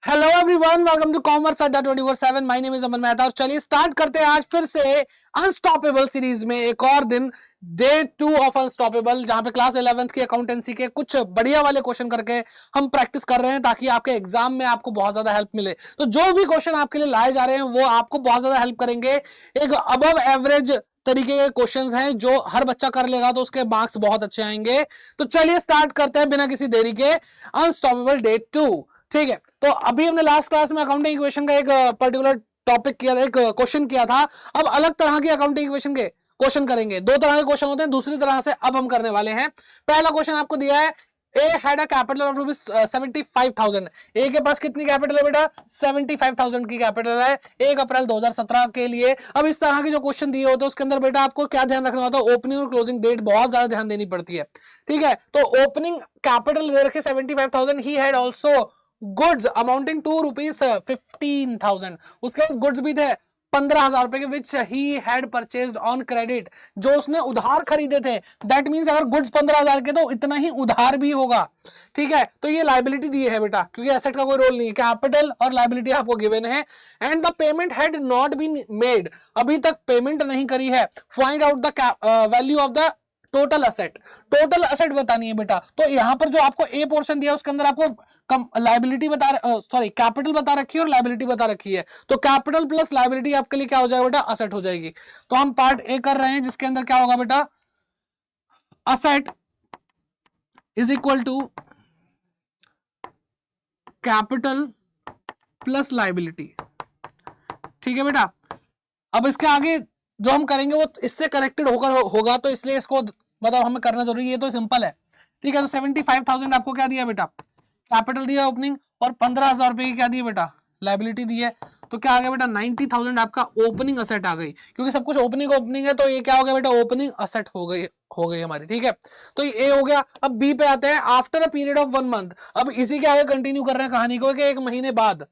Hello everyone, welcome to commerce Adda 24/7। My name is Aman Mehta और चलिए start करते हैं आज फिर से अनस्टॉपेबल सीरीज में एक और दिन, डे 2 ऑफ अनस्टॉपेबल, जहां पे क्लास 11th की अकाउंटेंसी के कुछ बढ़िया वाले क्वेश्चन करके हम प्रैक्टिस कर रहे हैं ताकि आपके एग्जाम में आपको बहुत ज्यादा हेल्प मिले। तो जो भी क्वेश्चन आपके लिए लाए जा रहे हैं वो आपको बहुत ज्यादा हेल्प करेंगे। एक अबव एवरेज तरीके के क्वेश्चंस हैं जो हर बच्चा कर लेगा तो उसके मार्क्स बहुत अच्छे आएंगे। तो चलिए स्टार्ट करते हैं बिना किसी देरी के अनस्टॉपेबल डे 2। ठीक है, तो अभी हमने लास्ट क्लास में अकाउंटिंग इक्वेशन का एक पर्टिकुलर टॉपिक किया था, एक क्वेश्चन किया था। अब अलग तरह के अकाउंटिंग इक्वेशन के क्वेश्चन करेंगे। दो तरह के क्वेश्चन होते हैं, दूसरी तरह से अब हम करने वाले हैं। पहला क्वेश्चन आपको दिया है, A had a capital of rupees 75,000। A के पास कितनी कैपिटल है बेटा? 75,000 की कैपिटल है 1 अप्रैल 2017 के लिए। अब इस तरह के जो क्वेश्चन दिए होते हैं उसके अंदर बेटा आपको क्या ध्यान रखना होता है? ओपनिंग और क्लोजिंग डेट बहुत ज्यादा ध्यान देनी पड़ती है। ठीक है, तो ओपनिंग कैपिटल दे रखे 75,000, he had also goods amounting to rupees 15,000। उसके पास गुड्स भी थे 15,000 रुपए के, which he had purchased on credit, जो उसने उधार खरीदे थे। दैट मींस अगर गुड्स 15,000 के तो इतना ही उधार भी होगा। ठीक है, तो ये लाइबिलिटी दी है बेटा, क्योंकि एसेट का कोई रोल नहीं है। कैपिटल और लाइबिलिटी आपको गिवन है। And the payment had not been made, अभी तक पेमेंट नहीं करी है। Find out the value of the total asset, total asset बतानी है बेटा। तो यहां पर जो आपको ए पोर्शन दिया है उसके अंदर आपको लाइबिलिटी कैपिटल बता रखी है और लाइबिलिटी बता रखी है। तो कैपिटल प्लस लाइबिलिटी आपके लिए क्या हो जाएगा बेटा? असेट हो जाएगी। तो हम पार्ट ए कर रहे हैं जिसके अंदर क्या होगा बेटा? Asset is equal to capital plus liability. ठीक है बेटा, अब इसके आगे जो हम करेंगे वो इससे करेक्टेड होकर होगा, तो इसलिए इसको मतलब हमें करना जरूरी है। ये तो सिंपल है। ठीक है, तो 75,000 आपको क्या दिया बेटा? कैपिटल दिया ओपनिंग, और 15,000 रुपए की क्या दी बेटा? लाइबिलिटी दी है। तो क्या आ गया बेटा? 90,000 आपका ओपनिंग असेट आ गई, क्योंकि सब कुछ ओपनिंग ओपनिंग है। तो ये क्या हो गया बेटा? ओपनिंग असेट हो गई हमारी। ठीक है, तो ये ए हो गया। अब बी पे आते हैं, after a period of 1 month. अब इसी के आगे कंटिन्यू कर रहे हैं कहानी को कि 1 महीने बाद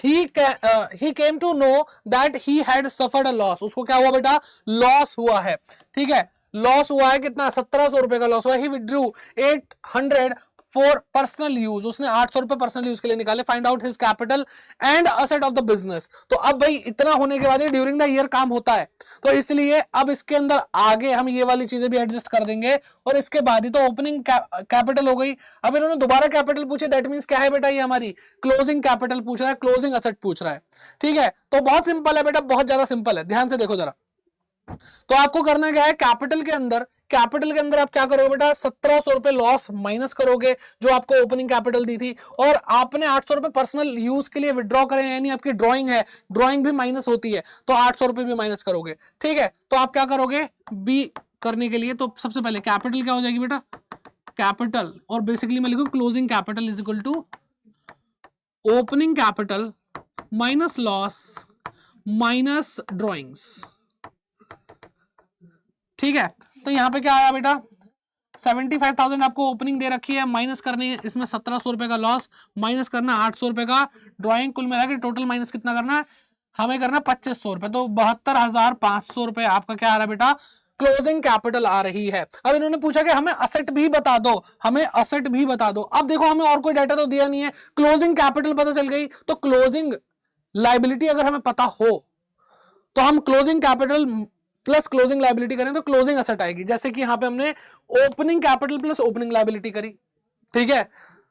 he came to know that he had suffered a loss। उसको क्या हुआ बेटा? लॉस हुआ है। ठीक है, लॉस हुआ है कितना? 1,700 रुपए का लॉस हुआ। ही विड्रू 800 फॉर पर्सनल यूज, उसने 800 रुपए पर्सनल यूज के लिए निकाले। Find out his capital and asset of the business. तो अब भाई इतना होने के बाद ये ड्यूरिंग द ईयर काम होता है, तो इसलिए अब इसके अंदर आगे हम ये वाली चीजें भी एडजस्ट कर देंगे। और इसके बाद ही तो ओपनिंग कैपिटल हो गई। अब इन्होंने दोबारा कैपिटल पूछे, दैट मींस क्या है बेटा? ये हमारी क्लोजिंग कैपिटल पूछ रहा है, क्लोजिंग असेट पूछ रहा है। ठीक है, तो बहुत सिंपल है बेटा, बहुत ज्यादा सिंपल है। ध्यान से देखो जरा। तो आपको करना क्या है? कैपिटल के अंदर आप क्या करोगे बेटा? 1,700 रुपए लॉस माइनस करोगे जो आपको ओपनिंग कैपिटल दी थी, और आपने 800 रुपए पर्सनल यूज के लिए विड्रॉ करें, यानी आपकी ड्रॉइंग है, ड्रॉइंग भी माइनस होती है, तो 800 रुपए भी माइनस करोगे। ठीक है, तो आप क्या करोगे बी करने के लिए? तो सबसे पहले कैपिटल क्या हो जाएगी बेटा? कैपिटल, और बेसिकली मैं लिखूं closing capital is equal to opening capital minus loss minus drawings. ठीक है, तो यहां पे क्या आया बेटा? 75,000 आपको ओपनिंग दे रखी है, माइनस करनी है इसमें 1,700 रुपए का लॉस, माइनस करना 800 रुपए का ड्रॉइंग, कुल मिला के टोटल माइनस कितना करना है हमें? करना 2,500 रुपए। तो 72,500 रुपए आपका क्या आ रहा है बेटा? क्लोजिंग कैपिटल आ रही है। अब इन्होंने पूछा कि हमें असेट भी बता दो, हमें असेट भी बता दो। अब देखो हमें और कोई डाटा तो दिया नहीं है, क्लोजिंग कैपिटल पता चल गई, तो क्लोजिंग लाइबिलिटी अगर हमें पता हो तो हम closing capital plus closing liability करें तो क्लोजिंग असेट आएगी। जैसे कि यहां पे हमने opening capital plus opening liability करी। ठीक है,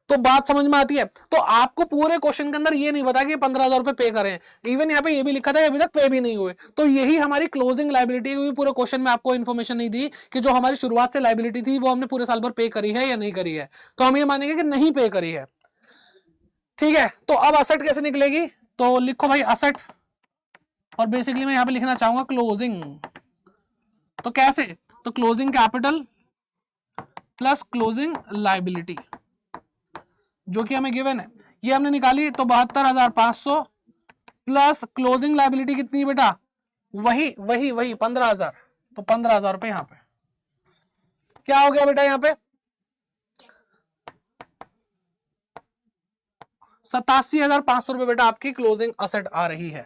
तो बात समझ में आती है। तो आपको पूरे क्वेश्चन के अंदर ये नहीं बता कि 15,000 रुपए पे करें, इवन यहाँ पे ये भी लिखा था अभी तक पे भी नहीं हुए। तो यही हमारी क्लोजिंग लाइबिलिटी हुई। पूरे क्वेश्चन में आपको इन्फॉर्मेशन नहीं दी कि जो हमारी शुरुआत से लाइबिलिटी थी वो हमने पूरे साल भर पे करी है या नहीं करी है, तो हम ये मानेंगे कि नहीं पे करी है। ठीक है, तो अब असेट कैसे निकलेगी? तो लिखो भाई असेट, और बेसिकली मैं यहां पे लिखना चाहूंगा क्लोजिंग। तो कैसे? तो closing capital plus closing liability जो कि हमें गिवन है ये हमने निकाली। तो 72,500 प्लस क्लोजिंग लाइबिलिटी कितनी है बेटा? वही वही वही 15,000। तो 15,000 रुपए यहां पे क्या हो गया बेटा? यहां पे 87,500 रुपए बेटा आपकी क्लोजिंग असेट आ रही है।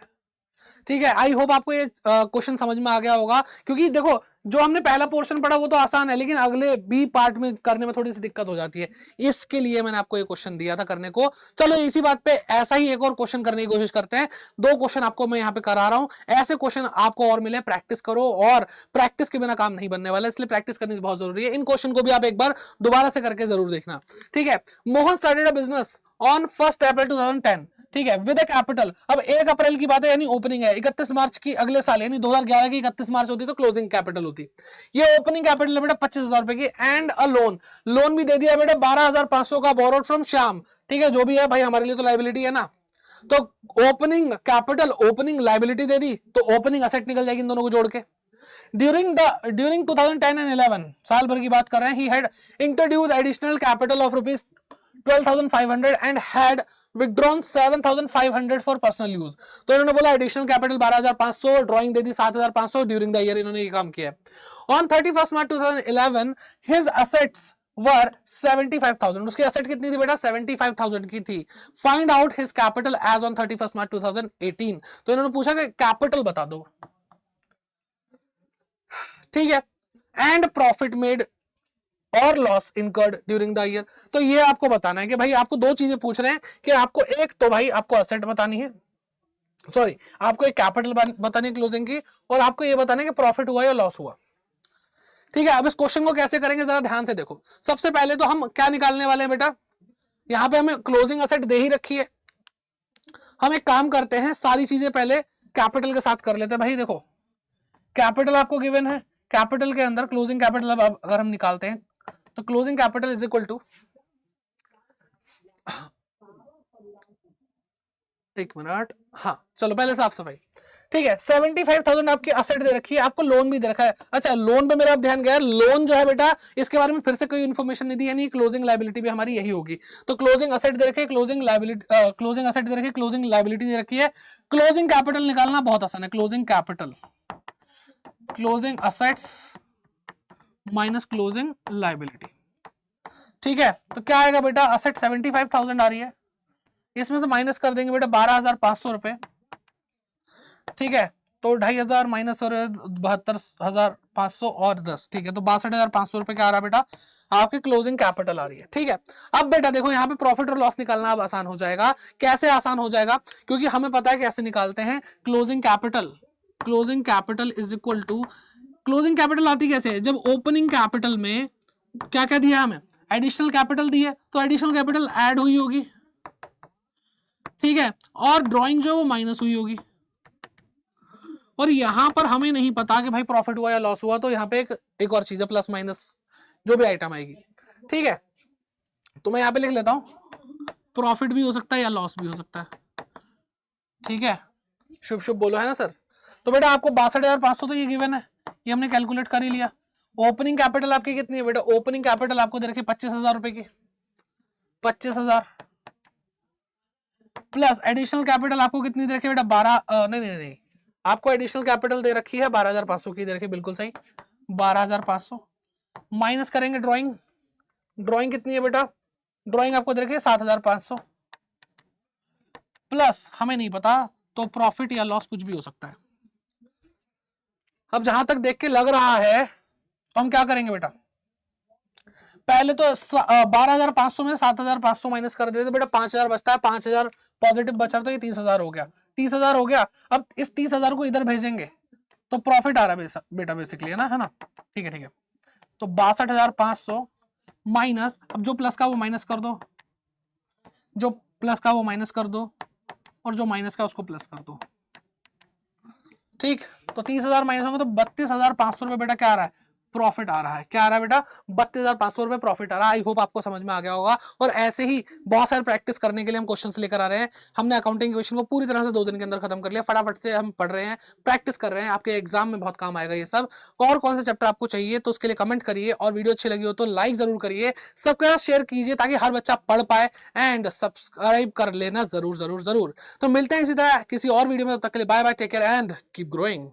ठीक है, आई होप आपको ये क्वेश्चन समझ में आ गया होगा, क्योंकि देखो जो हमने पहला पोर्शन पढ़ा वो तो आसान है, लेकिन अगले बी पार्ट में करने में थोड़ी सी दिक्कत हो जाती है, इसके लिए मैंने आपको ये क्वेश्चन दिया था करने को। चलो इसी बात पे ऐसा ही एक और क्वेश्चन करने की कोशिश करते हैं। 2 क्वेश्चन आपको मैं यहाँ पे करा रहा हूँ, ऐसे क्वेश्चन आपको और मिले, प्रैक्टिस करो, और प्रैक्टिस के बिना काम नहीं बनने वाला, इसलिए प्रैक्टिस करनी बहुत जरूरी है। इन क्वेश्चन को भी आप एक बार दोबारा से करके जरूर देखना, ठीक है। Mohan started a business on 1 अप्रैल 2010, ठीक है, विद अ कैपिटल। अब 1 अप्रैल की बात है, यानी ओपनिंग है। 31 मार्च की अगले साल यानी 2011 की 31 मार्च होती तो क्लोजिंग कैपिटल होती। ये ओपनिंग कैपिटल है बेटा 25,000 रुपए की, एंड अ लोन भी दे दिया बेटा 12,500 का, बोरोड फ्रॉम श्याम, ठीक है, जो भी है भाई हमारे लिए तो लाइबिलिटी है ना। तो ओपनिंग कैपिटल ओपनिंग लाइबिलिटी दे दी, तो ओपनिंग असेट निकल जाएगी इन दोनों को जोड़ के। ड्यूरिंग 2010 एंड 11 साल भर की बात कर रहे हैं, he had introduced additional capital of rupees 12,500 and had withdrawn 7,500 for personal use. तो इन्होंने बोला एडिशनल कैपिटल 12,500, ड्राइंग दे दी 7,500, ड्यूरिंग द ईयर इन्होंने ये काम किया। On 31 March 2011 his assets were 75,000, उसकी असेट कितनी थी बेटा 75,000 की थी। Find out his capital as on 31 March 2018। तो इन्होंने पूछा कि कैपिटल बता दो, ठीक है, एंड प्रॉफिट मेड और loss incurred during the year. तो ये आपको बताना है कि भाई आपको 2 चीजें पूछ रहे हैं कि आपको एक तो भाई आपको असेट बतानी है, सॉरी आपको एक कैपिटल बतानी है क्लोजिंग की, और आपको ये बताना है कि प्रॉफिट हुआ या लॉस हुआ, ठीक है। अब इस क्वेश्चन को कैसे करेंगे जरा ध्यान से देखो। सबसे पहले तो हम क्या निकालने वाले हैं बेटा, यहां पे हमें क्लोजिंग असेट दे ही रखी है। हम एक काम करते हैं, सारी चीजें पहले कैपिटल के साथ कर लेते हैं। भाई देखो कैपिटल आपको गिवन है, कैपिटल के अंदर क्लोजिंग कैपिटल अब अगर हम निकालते हैं तो closing capital is equal to, एक मिनट, हाँ चलो पहले साफ सफाई, ठीक है। 75,000 आपकी असेट दे रखी है, आपको लोन भी दे रखा है। अच्छा लोन पे मेरा अब ध्यान गया, लोन जो है बेटा इसके बारे में फिर से कोई इन्फॉर्मेशन नहीं दी, यानी क्लोजिंग लायबिलिटी भी हमारी यही होगी। तो क्लोजिंग असेट दे रखी है, क्लोजिंग लायबिलिटी, क्लोजिंग असेट दे रखी है, क्लोजिंग लायबिलिटी दे रखी है। क्लोजिंग कैपिटल निकालना बहुत आसान है, closing capital, closing assets minus closing liability, ठीक है। तो क्या आएगा बेटा, असेट 75,000 आ रही है, इसमें से माइनस कर देंगे बेटा 12,500 रुपए, ठीक है। तो 2,500 माइनस और 72,500 और 10, ठीक है, तो 62,500 रुपए क्या आ रहा है बेटा, आपकी क्लोजिंग कैपिटल आ रही है, ठीक है। अब बेटा देखो यहाँ पे प्रॉफिट और लॉस निकालना अब आसान हो जाएगा। कैसे आसान हो जाएगा, क्योंकि हमें पता है कैसे निकालते हैं। Closing capital is equal to, closing capital आती कैसे है, जब ओपनिंग कैपिटल में क्या क्या दिया हमें, एडिशनल कैपिटल दी है, तो एडिशनल कैपिटल ऐड हुई होगी, ठीक है, और ड्राइंग जो है वो माइनस हुई होगी। और यहां पर हमें नहीं पता कि भाई प्रॉफिट हुआ या लॉस हुआ, तो यहाँ पे एक और चीज है, प्लस माइनस जो भी आइटम आएगी, ठीक है। तो मैं यहाँ पे लिख लेता हूं, प्रॉफिट भी हो सकता है या लॉस भी हो सकता है, ठीक है। शुभ शुभ बोलो, है ना सर। तो बेटा आपको 62,500 तो ये गिवन है, ये हमने कैलकुलेट कर ही लिया। ओपनिंग कैपिटल आपकी कितनी है बेटा, ओपनिंग कैपिटल आपको दे रखी 25,000 रुपए की, 25,000 प्लस एडिशनल कैपिटल आपको कितनी दे रखी है बेटा 12, नहीं, आपको एडिशनल कैपिटल दे रखी है 12,500 की दे रखी है, बिल्कुल सही 12,500, माइनस करेंगे ड्राइंग कितनी है बेटा, ड्राइंग आपको दे रखी है 7,500, प्लस हमें नहीं पता, तो प्रॉफिट या लॉस कुछ भी हो सकता है। अब जहां तक देख के लग रहा है तो हम क्या करेंगे बेटा, पहले तो 12,500 में 7,500 माइनस कर देते बेटा, 5,000 बचता है, 5,000 पॉजिटिव बचा तो ये 30,000 हो गया, 30,000 हो गया। अब इस 30,000 को इधर भेजेंगे तो प्रॉफिट आ रहा है बेटा बेसिकली, है ना, ठीक है। तो 62,500 माइनस, अब जो प्लस का वो माइनस कर दो, जो प्लस का वो माइनस कर दो, और जो माइनस का उसको प्लस कर दो, ठीक। तो 30,000 माइनस होंगे तो 32,500 रुपए बेटा क्या आ रहा है, प्रॉफिट आ रहा है। क्या आ रहा है बेटा, 32,500 रुपए प्रॉफिट आ रहा है। आई होप आपको समझ में आ गया होगा। और ऐसे ही बहुत सारे प्रैक्टिस करने के लिए हम क्वेश्चंस लेकर आ रहे हैं। हमने अकाउंटिंग क्वेश्चन को पूरी तरह से 2 दिन के अंदर खत्म कर लिया, फटाफट से हम पढ़ रहे हैं, प्रैक्टिस कर रहे हैं, आपके एग्जाम में बहुत काम आएगा ये सब। और कौन सा चैप्टर आपको चाहिए तो उसके लिए कमेंट करिए, और वीडियो अच्छी लगी हो तो लाइक जरूर करिए, सबके साथ शेयर कीजिए ताकि हर बच्चा पढ़ पाए, एंड सब्सक्राइब कर लेना जरूर। तो मिलते हैं इसी तरह किसी और वीडियो में, तब तक के लिए bye bye, take care and keep growing.